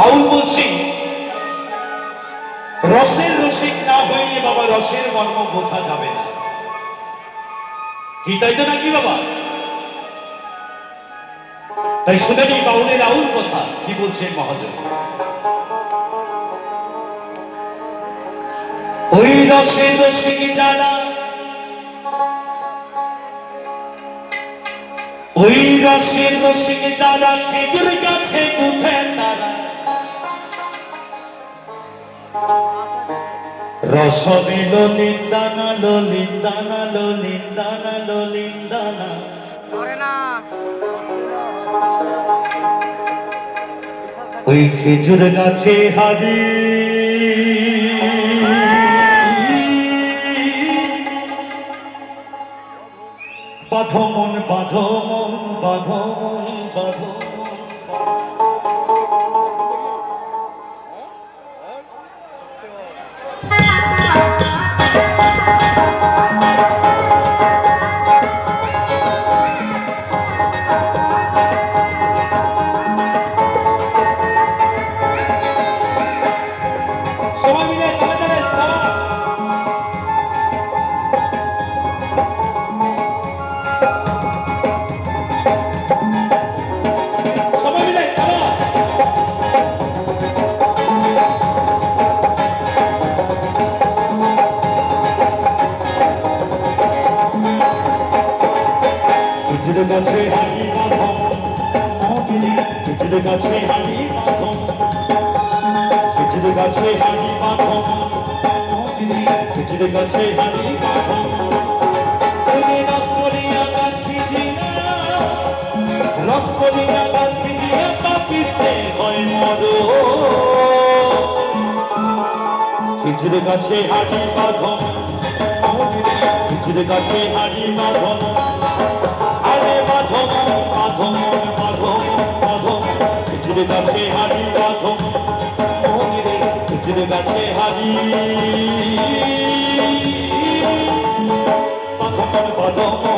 বাউল বলছি, রসের রসিক না হইলে বাবা রসের মর্ম বোঝা যাবে না। কি তাই তো নাকি বাবা? তাই শুনে নি বাউলের আউল কথা কি বলছেন মহাজন। ওই রসের রসিক যারা, ওই রসের রসিক যারা খেজুর গাছে উঠে তারা রস দিল লিন্দানা লিন্দানা লিন্দানা লিন্দানা। ওই খেজুর গাছে হারি বাঁধো মন বাঁধো মন বাঁধো মন বাঁধো মন। সবাই মিলে কলেজের সবাই খেজুর গাছে হারি বাঁধো খেজুর গাছে হারি বাঁধো খেজুর গাছে হারি বাঁধো খেজুর গাছে হারি বাঁধো। রসকলিয়া গাছ ভিজিয়া রসকলিয়া গাছ ভিজিয়া পাপিসে হয় মরো। খেজুর গাছে হারি বাঁধো খেজুর গাছে হারি বাঁধো। খেজুর গাছে হারি বাঁধো খেজুর গাছে হারি বাঁধো বাঁধো।